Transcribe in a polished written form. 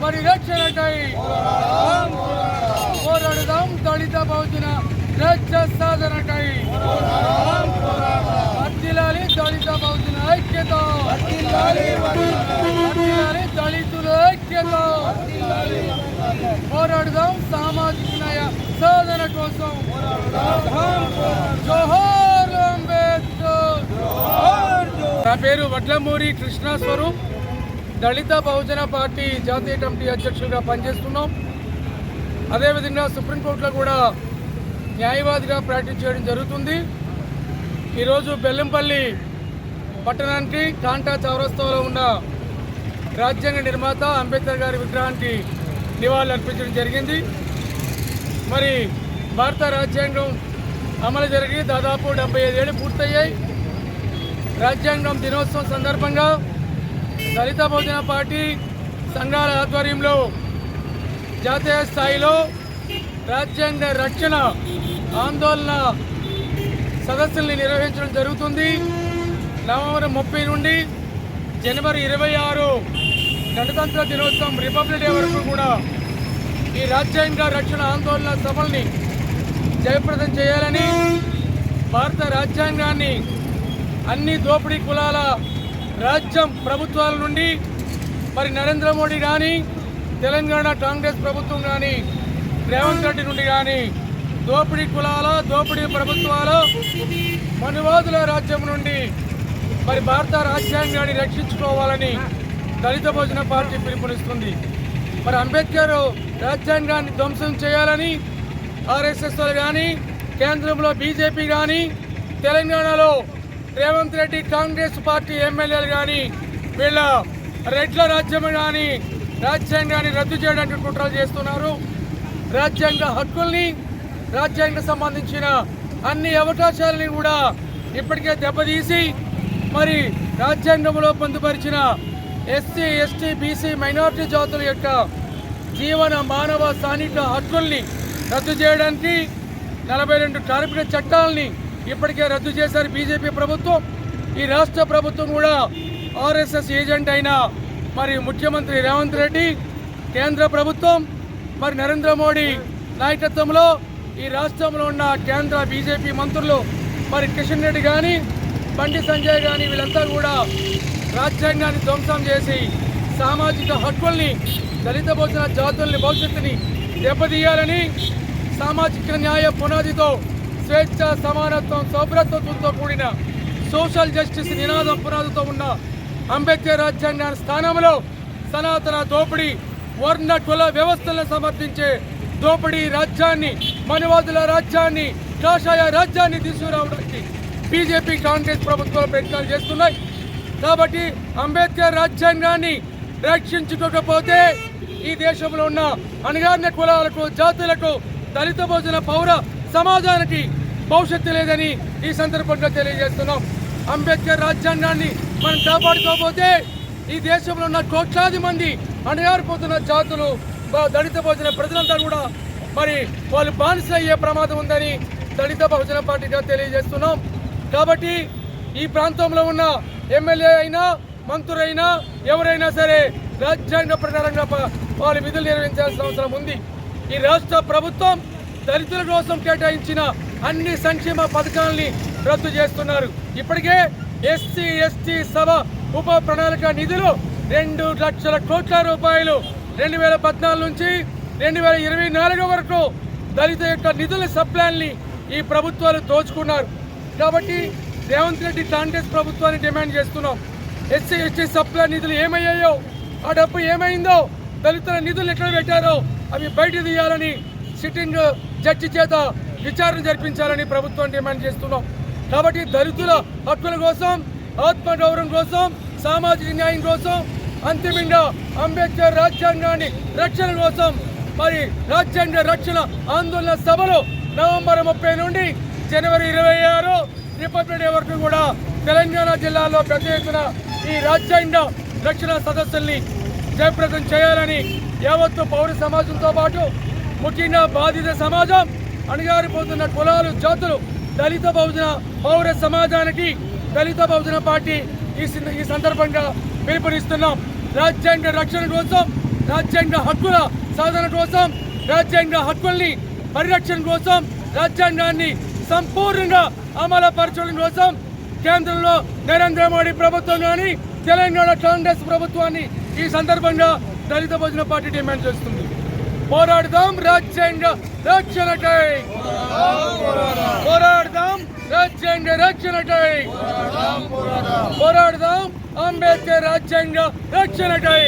పరిరక్షణకై పోరాడదాం దళిత బహుజన రాజ్య సాధనకై వర్ధిల్లాలి దళిత బహుజన ఐక్యత వర్ధిల్లాలి దళితుల ఐక్యత పోరాడదాం సామాజిక న్యాయ సాధన కోసం జోహార్ అంబేద్కర్. నా పేరు వడ్లమూరి కృష్ణ స్వరూప్. దళిత బహుజన పార్టీ జాతీయ కమిటీ అధ్యక్షులుగా పనిచేస్తున్నాం. అదేవిధంగా సుప్రీంకోర్టులో కూడా న్యాయవాదిగా ప్రాక్టీస్ చేయడం జరుగుతుంది. ఈరోజు బెల్లంపల్లి పట్టణానికి కాంటా చౌరస్తాలో ఉన్న రాజ్యాంగ నిర్మాత అంబేద్కర్ గారి విగ్రహానికి నివాళులు అర్పించడం జరిగింది. మరి భారత రాజ్యాంగం అమలు జరిగి దాదాపు 75 ఏళ్ళు పూర్తయ్యాయి. రాజ్యాంగం దినోత్సవం సందర్భంగా దళిత బహుజన పార్టీ సంఘాల ఆధ్వర్యంలో జాతీయ స్థాయిలో రాజ్యాంగ రక్షణ ఆందోళన సదస్సుల్ని నిర్వహించడం జరుగుతుంది. నవంబర్ 30 నుండి జనవరి 26 గణతంత్ర దినోత్సవం రిపబ్లిక్ డే వరకు కూడా ఈ రాజ్యాంగ రక్షణ ఆందోళన సభల్ని జయప్రదం చేయాలని, భారత రాజ్యాంగాన్ని అన్ని దోపిడీ కులాల రాజ్యం ప్రభుత్వాల నుండి మరి నరేంద్ర మోడీ కానీ, తెలంగాణ కాంగ్రెస్ ప్రభుత్వం కానీ, రేవంత్ రెడ్డి నుండి కానీ దోపిడీ కులాల దోపిడీ ప్రభుత్వాల మనువాదుల రాజ్యం నుండి మరి భారత రాజ్యాంగాన్ని రక్షించుకోవాలని దళిత బహుజన పార్టీ పిలుపునిస్తుంది. మరి అంబేద్కర్ రాజ్యాంగాన్ని ధ్వంసం చేయాలని ఆర్ఎస్ఎస్ కానీ, కేంద్రంలో బీజేపీ కానీ, తెలంగాణలో రేవంత్ రెడ్డి కాంగ్రెస్ పార్టీ ఎమ్మెల్యేలు కానీ వీళ్ళ రెడ్ల రాజ్యం కానీ రాజ్యాంగాన్ని రద్దు చేయడానికి కుట్రలు చేస్తున్నారు. రాజ్యాంగ హక్కుల్ని, రాజ్యాంగం సంబంధించిన అన్ని అవకాశాలని కూడా ఇప్పటికే దెబ్బతీసి మరి రాజ్యాంగంలో పొందుపరిచిన ఎస్సీ, ఎస్టీ, బీసీ, మైనారిటీ జాతుల యొక్క జీవన మానవ స్థానిక హక్కుల్ని రద్దు చేయడానికి 42 కార్మిక చట్టాలని ఇప్పటికే రద్దు చేశారు బీజేపీ ప్రభుత్వం. ఈ రాష్ట్ర ప్రభుత్వం కూడా ఆర్ఎస్ఎస్ ఏజెంట్ అయిన మరి ముఖ్యమంత్రి రేవంత్ రెడ్డి, కేంద్ర ప్రభుత్వం మరి నరేంద్ర మోడీ నాయకత్వంలో ఈ రాష్ట్రంలో ఉన్న కేంద్ర బీజేపీ మంత్రులు మరి కిషన్ రెడ్డి కానీ, బండి సంజయ్ కానీ వీళ్ళంతా కూడా రాజ్యాంగాన్ని ధ్వంసం చేసి సామాజిక హక్కుల్ని, దళిత బహుజన జాతుల్ని భవిష్యత్తుని దెబ్బతీయాలని, సామాజిక న్యాయ పునాదితో స్వేచ్ఛ, సమానత్వం, సౌభ్రత్వంతో కూడిన సోషల్ జస్టిస్ నినాదం పునాదితో ఉన్న అంబేద్కర్ రాజ్యాంగాన్ని స్థానంలో సనాతన దోపిడీ వర్ణ కుల వ్యవస్థలను సమర్థించే దోపిడీ రాజ్యాన్ని, మనువాదుల రాజ్యాన్ని, కాషాయ రాజ్యాన్ని తీసుకురావడానికి బీజేపీ కాంగ్రెస్ ప్రభుత్వాలు ప్రయత్నాలు చేస్తున్నాయి. కాబట్టి అంబేద్కర్ రాజ్యాంగాన్ని రక్షించుకోకపోతే ఈ దేశంలో ఉన్న అణగారిన కులాలకు, జాతులకు, దళిత బహుజన పౌర సమాజానికి భవిష్యత్తు లేదని ఈ సందర్భంగా తెలియజేస్తున్నాం. అంబేద్కర్ రాజ్యాంగాన్ని మనం కాపాడుకోకపోతే ఈ దేశంలో ఉన్న కోట్లాది మంది అణగారిపోతున్న జాతులు, దళిత బహుజన ప్రజలంతా కూడా మరి వాళ్ళు బానిస అయ్యే ప్రమాదం ఉందని దళిత బహుజన పార్టీగా తెలియజేస్తున్నాం. కాబట్టి ఈ ప్రాంతంలో ఉన్న ఎమ్మెల్యే అయినా, మంత్రులైనా, ఎవరైనా సరే రాజ్యాంగ ప్రకారంగా వాళ్ళ విధులు నిర్వహించాల్సిన అవసరం ఉంది. ఈ రాష్ట్ర ప్రభుత్వం దళితుల కోసం కేటాయించిన అన్ని సంక్షేమ పథకాలని రద్దు చేస్తున్నారు. ఇప్పటికే ఎస్సీ, ఎస్టీ సభ ఉప ప్రణాళిక నిధులు 2 లక్షల కోట్ల రూపాయలు 2014 నుంచి 2024 వరకు దళిత యొక్క నిధుల సప్లాన్ని ఈ ప్రభుత్వాలు దోచుకున్నారు. కాబట్టి రేవంత్ రెడ్డి కాంగ్రెస్ ప్రభుత్వాన్ని డిమాండ్ చేస్తున్నాం. ఎస్సీ, ఎస్టీ సప్లా నిధులు ఏమయ్యాయో, ఆ డబ్బు ఏమైందో, దళితుల నిధులు ఎక్కడ పెట్టారో అవి బయట తీయాలని సిట్టింగ్ జడ్జి చేత విచారణ జరిపించాలని ప్రభుత్వం డిమాండ్ చేస్తున్నాం. కాబట్టి దళితుల హక్కుల కోసం, ఆత్మగౌరవం కోసం, సామాజిక న్యాయం కోసం, అంతిమంగా అంబేద్కర్ రాజ్యాంగాన్ని రక్షణ కోసం మరి రాజ్యాంగ రక్షణ ఆందోళన సభలో నవంబర్ 30 నుండి జనవరి 26 రిపబ్లిక్ డే వరకు కూడా తెలంగాణ జిల్లాలో పెద్ద ఎత్తున ఈ రాజ్యాంగ రక్షణ సదస్సుల్ని జయప్రదం చేయాలని యావత్తు పౌర సమాజంతో పాటు ముఖ్యంగా బాధిత సమాజం, అణగారిపోతున్న కులాలు, జాతులు, దళిత బహుజన పౌర సమాజానికి దళిత బహుజన పార్టీ ఈ సందర్భంగా పిలుపునిస్తున్నాం. రాజ్యాంగ రక్షణ కోసం, రాజ్యాంగ హక్కుల సాధన కోసం, రాజ్యాంగ హక్కుల్ని పరిరక్షణ కోసం, రాజ్యాంగాన్ని సంపూర్ణంగా అమలుపరచడం కోసం కేంద్రంలో నరేంద్ర మోడీ ప్రభుత్వం కానీ, తెలంగాణ కాంగ్రెస్ ప్రభుత్వాన్ని ఈ సందర్భంగా దళిత బహుజన పార్టీ డిమాండ్ చేస్తుంది. పోరాడదాం రాజ్యాంగ రక్షణకై, పోరాడదాం రాజ్యాంగ రక్షణకై, పోరాడదాం అంబేద్కర్ రాజ్యాంగ రక్షణకై.